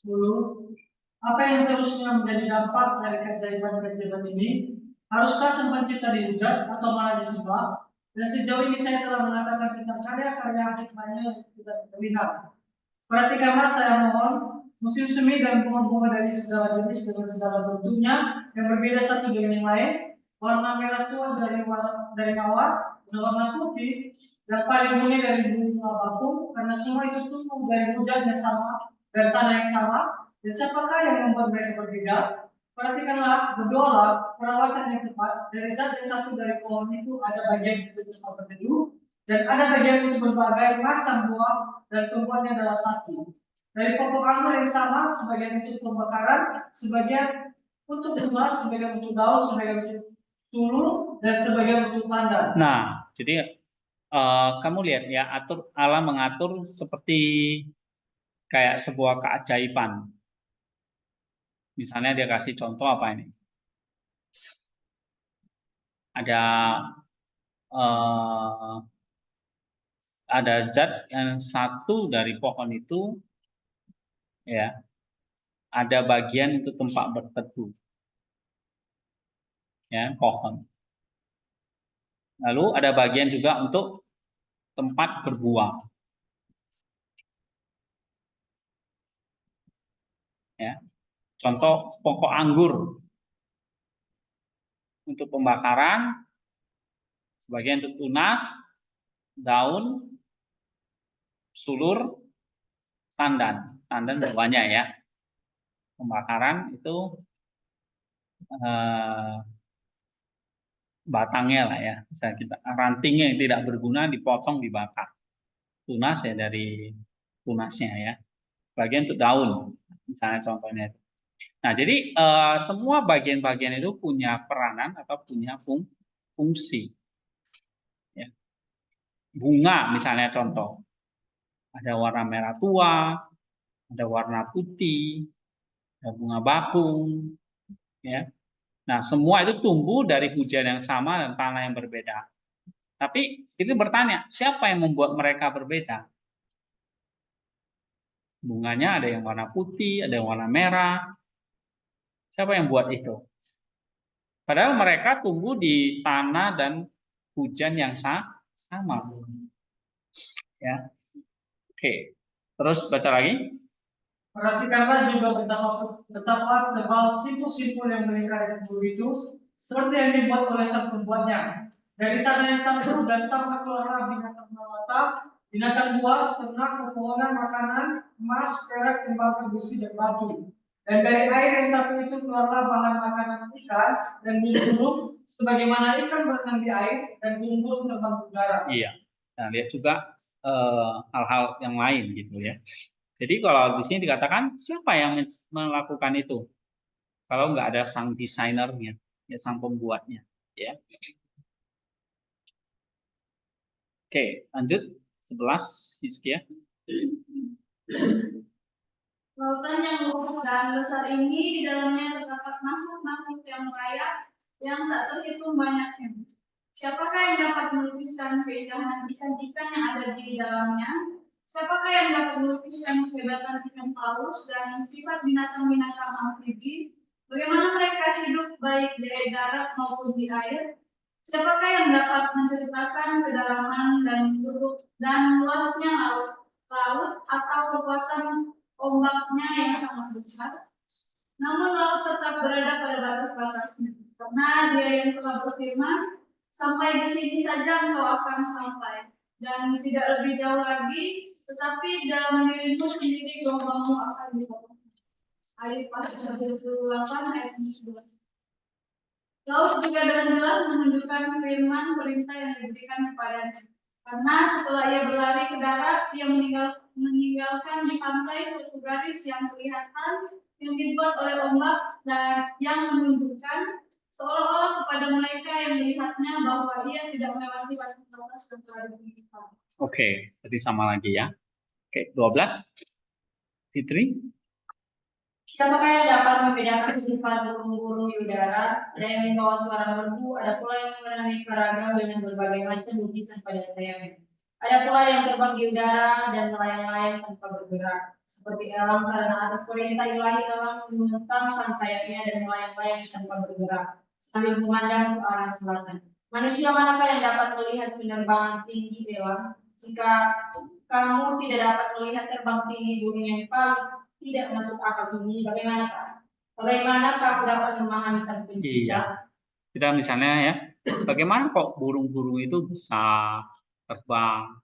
10. Apa yang seharusnya menjadi dampak dari keajaiban-keajaiban ini? Haruskah sang pencipta dihujat atau malah disembah? Dan sejauh ini saya telah mengatakan tentang karya-karya hikmahnya yang tidak terlihat. Perhatikanlah saya mohon, musim semi dan bunga-bunga dari segala jenis dengan segala bentuknya yang berbeda satu dengan yang lain. Warna merah tua dari mawar, warna putih, dan paling murni dari bunga bakung, karena semua itu tumbuh dari hujan yang sama dan tanah yang sama. Dan siapakah yang membuat mereka berbeda? Perhatikanlah, berdoalah, perawatan yang tepat dari zat yang satu dari pohon itu ada bagian itu berupa berteduh, dan ada bagian itu berbagai macam buah dan tumbuhannya adalah satu. Dari pokok anggur yang sama, sebagian untuk pembakaran, sebagian untuk emas, sebagian untuk daun, sebagian untuk suluh, dan sebagian untuk pandan. Nah, jadi kamu lihat ya, Allah mengatur seperti kayak sebuah keajaiban. Misalnya dia kasih contoh apa ini? Ada zat yang satu dari pohon itu, ya, ada bagian untuk tempat berteduh, ya, pohon. Lalu ada bagian juga untuk tempat berbuah. Ya. Contoh pokok anggur untuk pembakaran, sebagian untuk tunas, daun, sulur, tandan buahnya ya. Pembakaran itu batangnya lah ya, bisa kita rantingnya yang tidak berguna dipotong dibakar. Tunas ya dari tunasnya ya. Bagian untuk daun, misalnya contohnya itu. Nah, jadi semua bagian-bagian itu punya peranan atau punya fungsi. Ya. Bunga misalnya contoh, ada warna merah tua, ada warna putih, ada bunga bakung, ya. Nah, semua itu tumbuh dari hujan yang sama dan tanah yang berbeda. Tapi itu bertanya, siapa yang membuat mereka berbeda? Bunganya ada yang warna putih, ada yang warna merah. Siapa yang buat itu? Padahal mereka tumbuh di tanah dan hujan yang sama. Ya. Oke. Terus baca lagi. Perhatikanlah juga betapa tebal simpul-simpul yang melingkari tubuh itu, seperti yang dibuat oleh sang pembuatnya. Dari tanah yang satu dan sama keluarlah binatang melata, binatang buas, ternak, pepohonan, makanan, emas, perak, tembaga, besi, dan batu. Dan dari air yang satu itu keluarlah bahan makanan ikan dan burung-burung, sebagaimana ikan berenang di air dan burung-burung terbang di udara. Iya. Nah, lihat juga hal-hal yang lain gitu ya. Jadi kalau di sini dikatakan siapa yang melakukan itu? Kalau nggak ada sang desainernya, ya sang pembuatnya, ya. Oke, lanjut 11 Hizkia. Lautan yang luas dan besar ini di dalamnya terdapat makhluk-makhluk yang layak yang tak terhitung banyaknya. Siapakah yang dapat melukiskan keindahan ikan-ikan yang ada di dalamnya? Siapakah yang dapat melukiskan kehebatan ikan paus dan sifat binatang-binatang amfibi? Bagaimana mereka hidup baik di darat maupun di air? Siapakah yang dapat menceritakan kedalaman dan luasnya laut atau kekuatan ombaknya yang sangat besar? Namun laut tetap berada pada batas-batasnya, karena Dia yang telah berfirman, sampai di sini saja engkau akan sampai, dan tidak lebih jauh lagi, tetapi dalam dirimu sendiri gelombangmu akan dipotong. Ayat pasal 28 ayat 11. Laut juga dengan jelas menunjukkan firman perintah yang diberikan kepadanya. Karena setelah ia berlari ke darat, ia meninggalkan di pantai suatu garis yang kelihatan yang dibuat oleh ombak dan yang menunjukkan seolah-olah kepada mereka yang melihatnya bahwa ia tidak melewati batas-batas yang telah ditentukan. Oke, jadi sama lagi ya. Oke, 12. Fitri. Siapakah yang dapat membedakan sifat burung-burung di udara? Ada yang membawa suara merdu, ada pula yang mengenai karagam dengan berbagai macam lukisan pada sayapnya. Ada pula yang terbang di udara dan melayang-layang tanpa bergerak, seperti elang karena atas perintah ilahi elang membentangkan sayapnya dan melayang-layang tanpa bergerak, sambil memandang ke arah selatan. Manusia manakah yang dapat melihat penerbangan tinggi elang? Jika kamu tidak dapat melihat terbang tinggi burung yang paling tidak masuk akal ini, bagaimana kamu dapat memahami sang pencipta? Iya. Kita misalnya ya, bagaimana kok burung-burung itu bisa terbang,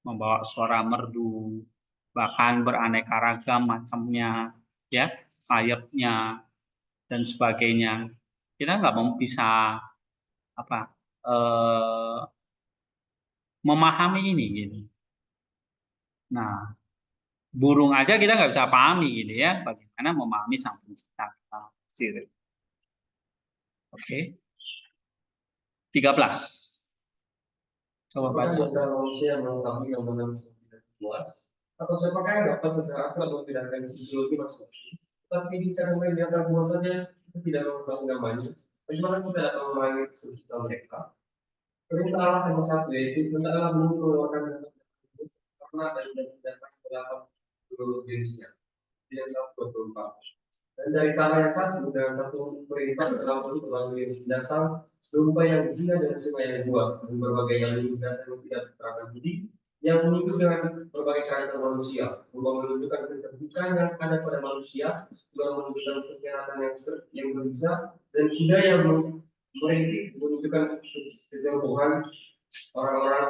membawa suara merdu, bahkan beraneka ragam macamnya, ya, sayapnya dan sebagainya. Kita nggak bisa apa memahami ini gitu. Nah, burung aja kita nggak bisa pahami gitu ya, bagaimana memahami sang pencipta sendiri. Oke. 13. Coba baca. Apakah manusia yang mengetahui yang mana tidak puas, atau siapakah yang dapat secara akurat membedakan fisiologi manusia? Tapi jika mereka dianggap buatannya kita tidak mengetahui namanya, bagaimana kita dapat memahami pencipta mereka? Perintah Allah yang satu yaitu hendaklah mengeluarkan karena dan datang ke dalam seluruh jenisnya. Yang 1:24. Dan dari tanah yang satu dengan satu perintah dalam bentuk berbagai jenis binatang, domba yang berzina dan singa yang buas, dan berbagai yang binatang yang tidak terangkan diri, yang mengikut dengan berbagai karakter manusia, menunjukkan keterbukaan yang ada pada manusia, juga menunjukkan kekhianatan yang berbisa, dan kuda yang merintik menunjukkan kejauhan orang-orang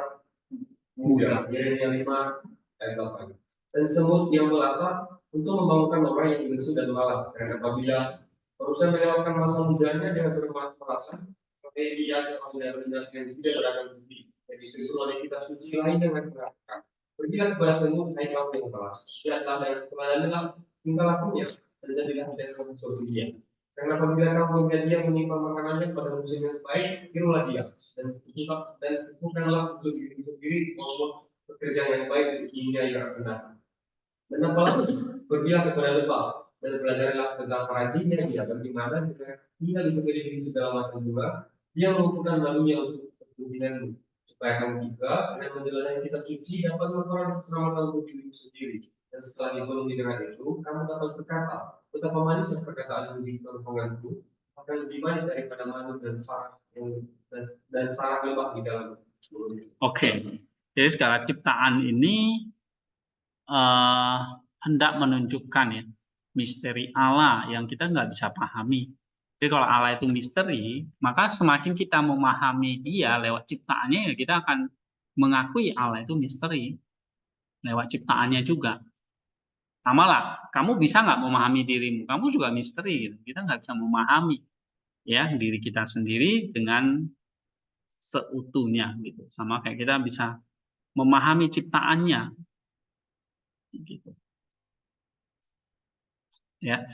muda. Yeremia 5 ayat 8. Dan semut yang melata untuk membangunkan orang yang lesu dan malas. Dan apabila berusaha melewatkan masa mudanya dengan bermalas-malasan, maka dia akan mendengar yang tidak beragam budi. Jadi itu oleh kita suci lain dengan mengatakan, pergilah kepada semut, hai kaum yang malas. Lihatlah dan kemana tingkah lakunya, dan jadilah dengan sesuatu dia. Karena apabila kamu melihat dia menimpa makanannya pada musim yang baik, tirulah dia dan bukanlah untuk diri sendiri maupun pekerjaan yang baik untuk dunia yang akan datang. Dan apalagi pergilah kepada lebah dan belajarlah tentang rajinnya dia bagaimana dia bisa memiliki segala macam bunga, dia mengumpulkan malunya untuk kepentinganmu supaya kamu juga dengan menjalani kitab suci dapat memperoleh keselamatan untuk diri sendiri. Dan setelah itu dengan itu kamu dapat berkata, betapa manis perkataan di kerongkonganku, akan lebih manis daripada madu dan saraf dan saraf lebah di dalam. Oke. Jadi segala ciptaan ini hendak menunjukkan ya misteri Allah yang kita nggak bisa pahami. Jadi kalau Allah itu misteri, maka semakin kita memahami Dia lewat ciptaannya, ya kita akan mengakui Allah itu misteri lewat ciptaannya juga. Sama lah, kamu bisa nggak memahami dirimu? Kamu juga misteri, gitu. Kita nggak bisa memahami ya diri kita sendiri dengan seutuhnya, gitu. Sama kayak kita bisa memahami ciptaannya. Gitu. Ya.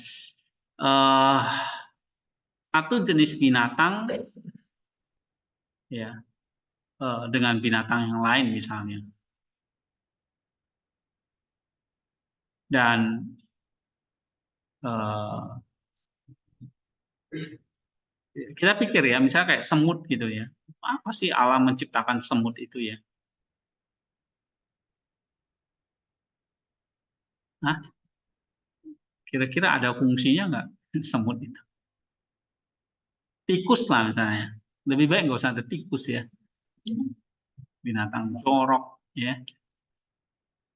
Satu jenis binatang ya dengan binatang yang lain misalnya. Dan kita pikir ya, misalnya kayak semut gitu ya. Apa sih alam menciptakan semut itu ya? Hah? Kira-kira ada fungsinya nggak semut itu? Tikus lah misalnya. Lebih baik nggak usah ada tikus ya. Binatang jorok ya.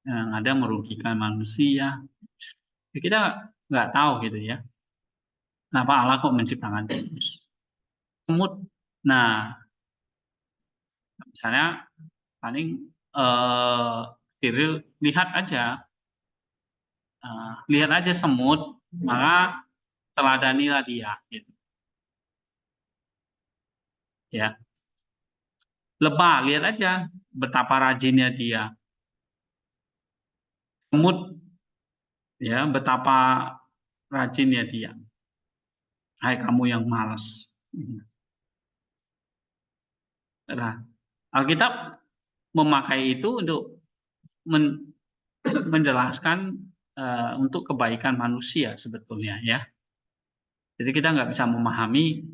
Yang ada merugikan manusia. Ya, kita nggak tahu gitu ya. Kenapa Allah kok menciptakan tikus? Semut. Nah, misalnya paling lihat aja semut, maka teladanilah dia gitu. Ya, lebah, lihat aja betapa rajinnya dia. Semut, ya, betapa rajinnya dia. Hai kamu yang malas. Nah, Alkitab memakai itu untuk menjelaskan untuk kebaikan manusia sebetulnya ya. Jadi kita nggak bisa memahami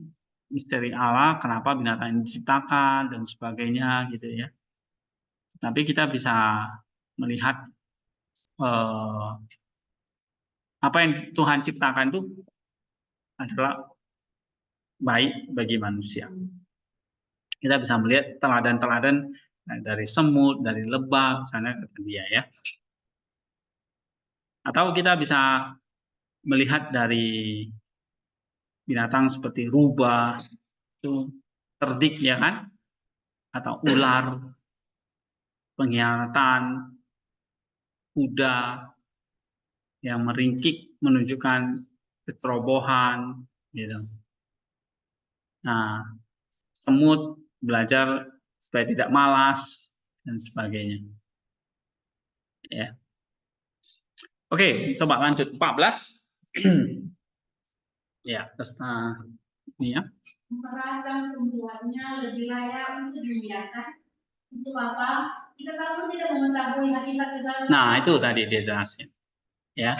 misteri Allah, kenapa binatang ini diciptakan dan sebagainya gitu ya. Tapi kita bisa melihat apa yang Tuhan ciptakan itu adalah baik bagi manusia. Kita bisa melihat teladan-teladan dari semut, dari lebah, misalnya kata dia ya. Atau kita bisa melihat dari binatang seperti rubah, itu terdik ya kan, atau ular, pengkhianatan, kuda yang meringkik menunjukkan kecerobohan, gitu. Nah, semut belajar supaya tidak malas dan sebagainya. Ya. Oke, coba lanjut 14. Ya, terus ini ya. Merasa pembuatnya lebih layak untuk dimuliakan. Untuk apa? Jika kamu tidak mengetahui hakikat segala. Nah, itu tadi dia jelasin. Ya.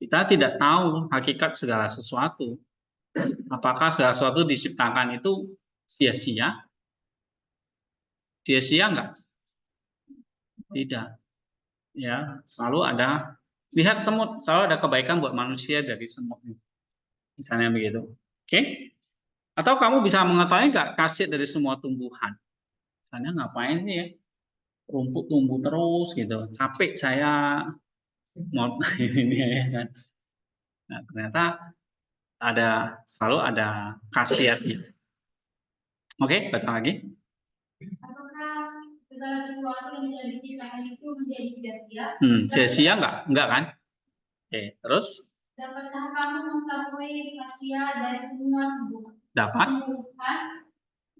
Kita tidak tahu hakikat segala sesuatu. Apakah segala sesuatu diciptakan itu sia-sia? Sia-sia enggak? Tidak. Ya, selalu ada, lihat semut, selalu ada kebaikan buat manusia dari semut. Misalnya begitu. Oke? Atau kamu bisa mengetahui enggak khasiat dari semua tumbuhan? Misalnya ngapain sih ya? Rumput tumbuh terus gitu. Capek saya mau ini ya kan. Nah, ternyata selalu ada khasiatnya. Oke, baca lagi. Apakah segala sesuatu yang telah diciptakan itu menjadi sia-sia? Sia-sia enggak kan? Oke, terus? Dapatkah kamu mengetahui rahasia dari semua tumbuhan? Dapat?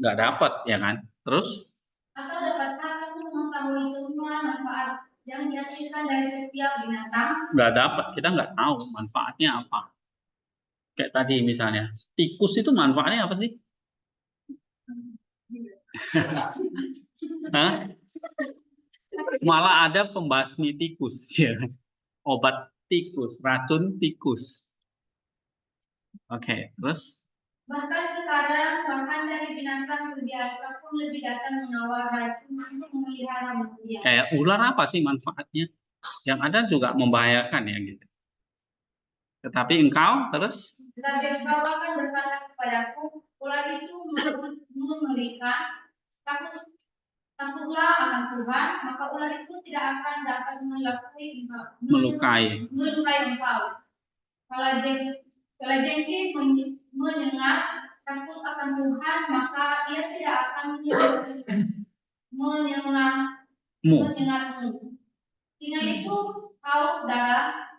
Enggak dapat, ya kan? Terus? Atau dapatkah kamu mengetahui semua manfaat yang dihasilkan dari setiap binatang? Enggak dapat, kita enggak tahu manfaatnya apa. Kayak tadi misalnya, tikus itu manfaatnya apa sih? Hah? Malah ada pembasmi tikus, ya. Obat tikus, racun tikus. Oke, terus? Bahkan sekarang, bahkan dari binatang biasa pun lebih datang menawar racun untuk memelihara manusia. Kayak ular apa sih manfaatnya? Yang ada juga membahayakan ya gitu. Tetapi engkau terus? Tetapi engkau akan berkata kepadaku, ular itu mengerikan, takutlah akan Tuhan, maka ular itu tidak akan dapat melukai engkau. Kalau jengking menyengat takut akan Tuhan, maka ia tidak akan menyengatmu. Singa itu haus darah,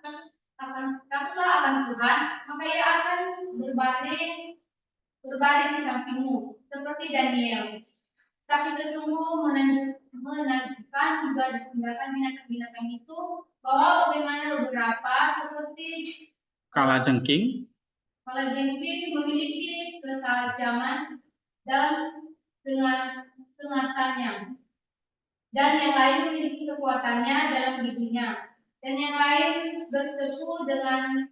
takutlah akan Tuhan, maka ia akan berbaring di sampingmu, seperti Daniel. Tapi sesungguh menentukan membedakan binatang-binatang itu bahwa bagaimana beberapa seperti Kalajengking, kalajengking memiliki ketajaman dan sengatannya, dan yang lain memiliki kekuatannya dalam giginya, dan yang lain bertemu dengan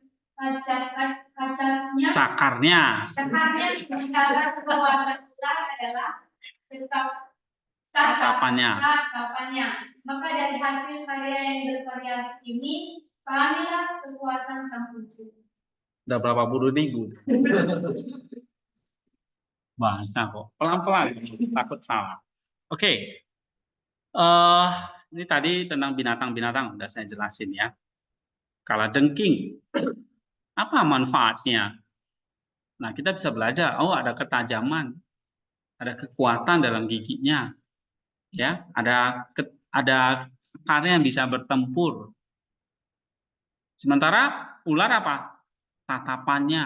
cakarnya, sementara kekuatan ular adalah tatapannya. Maka dari hasil karya yang bervariasi ini, pahamilah kekuatan sang pencipta. Udah berapa puluh ribu? Banyak kok. Pelan-pelan, takut salah. Oke. Ini tadi tentang binatang-binatang udah saya jelasin ya. Kalajengking, apa manfaatnya? Nah, kita bisa belajar. Oh, ada ketajaman, ada kekuatan dalam giginya, ya. Ada sekarnya yang bisa bertempur. Sementara ular apa? Tatapannya.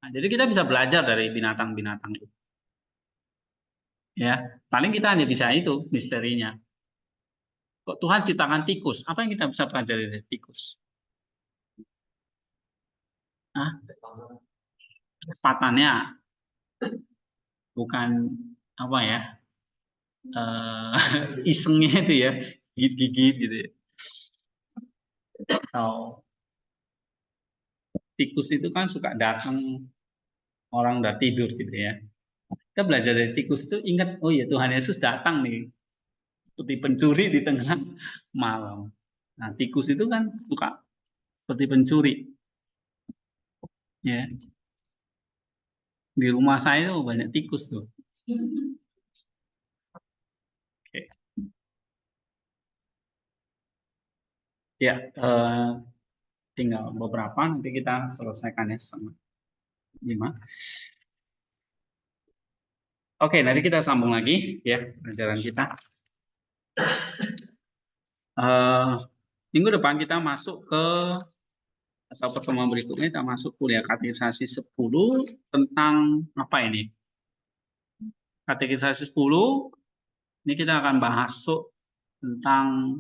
Nah, jadi kita bisa belajar dari binatang-binatang itu. Ya, paling kita hanya bisa itu misterinya. Kok Tuhan ciptakan tikus? Apa yang kita bisa pelajari dari tikus? Kecepatannya, bukan apa ya? Isengnya itu ya, gigit-gigit gitu ya. Atau tikus itu kan suka datang orang udah tidur gitu ya. Kita belajar dari tikus itu ingat, oh ya Tuhan Yesus datang nih seperti pencuri di tengah malam. Nah, tikus itu kan suka seperti pencuri. Ya. Di rumah saya tuh banyak tikus tuh. Oke. Ya, tinggal beberapa nanti kita selesaikan ya sama 5. Oke, nanti kita sambung lagi ya pelajaran kita. Minggu depan kita masuk ke atau pertemuan berikutnya kita masuk kuliah katekisasi 10 tentang apa ini? Katekisasi 10 ini kita akan bahas tentang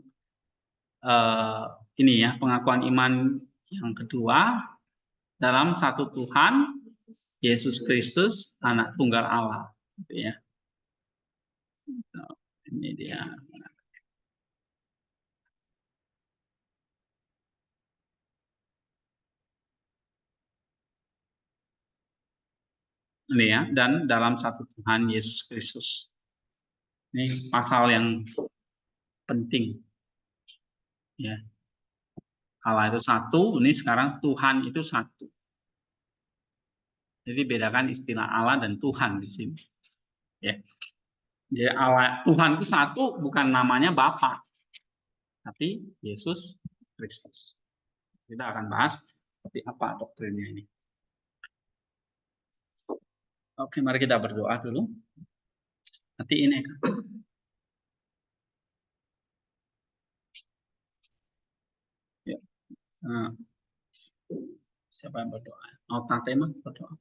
ini ya, pengakuan iman yang kedua dalam satu Tuhan Yesus Kristus anak tunggal Allah gitu ya. Ini dia. Ini ya, dan dalam satu Tuhan Yesus Kristus. Ini pasal yang penting. Ya. Allah itu satu, ini sekarang Tuhan itu satu. Jadi bedakan istilah Allah dan Tuhan di sini. Ya. Jadi Allah Tuhan itu satu bukan namanya Bapa, tapi Yesus Kristus. Kita akan bahas seperti apa doktrinnya ini. Oke, mari kita berdoa dulu. Nanti ini kan. Ya. Nah, siapa yang berdoa? Oh, Tante mah berdoa.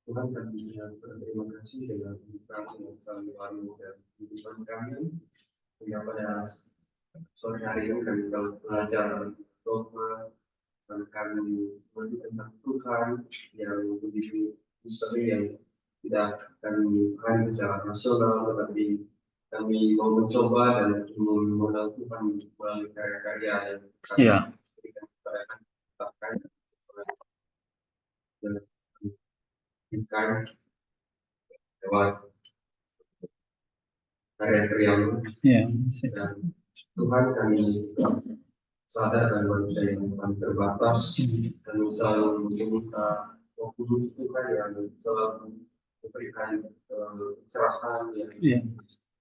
Tuhan kami berterima kasih dengan bukan yang selalu baru dan kehidupan kami. Hingga pada sore hari ini kami telah belajar dogma dan kami mengerti tentang Tuhan yang begitu misteri yang tidak kami pahami secara nasional, tetapi kami mau mencoba dan ingin mengenal Tuhan melalui karya-karya yang kami berikan kepada kami. Bukan lewat karya-karyamu dan Tuhan kami sadar dan manusia yang terbatas dan selalu meminta Roh Kudus Tuhan yang selalu memberikan cerahan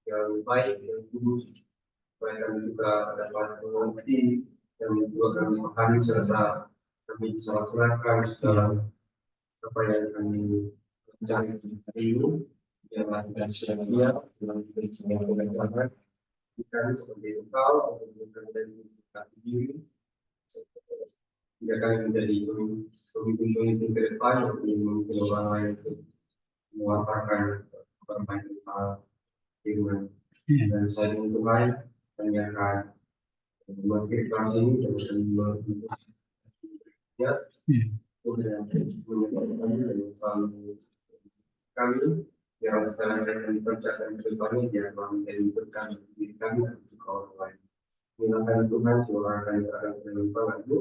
yang baik yang kudus supaya kami juga dapat mengerti dan juga kami memahami serta kami bisa laksanakan dalam apa yang kami cari hari ini yang tidak sia-sia dalam semua pelajaran bukan seperti engkau atau bukan dari diri tidak kami menjadi pemimpin ke depan yang ingin memimpin orang lain untuk mewartakan permainan firman. Dan saling Tuhan menyerahkan membangkitkan ini dan ya, kemudian menyebabkan dan selalu kami yang sekarang akan dikerjakan ke depannya biar kami diberikan diri kami dan juga orang lain. Silakan Tuhan suarakan akan penyembahan itu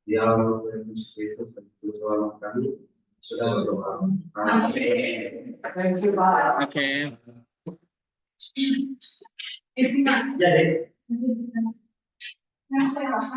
di dalam Tuhan Yesus Kristus dan selamat kami sudah berdoa. Amin. Thank you, Pak. Oke. Jadi, Jadi, yang saya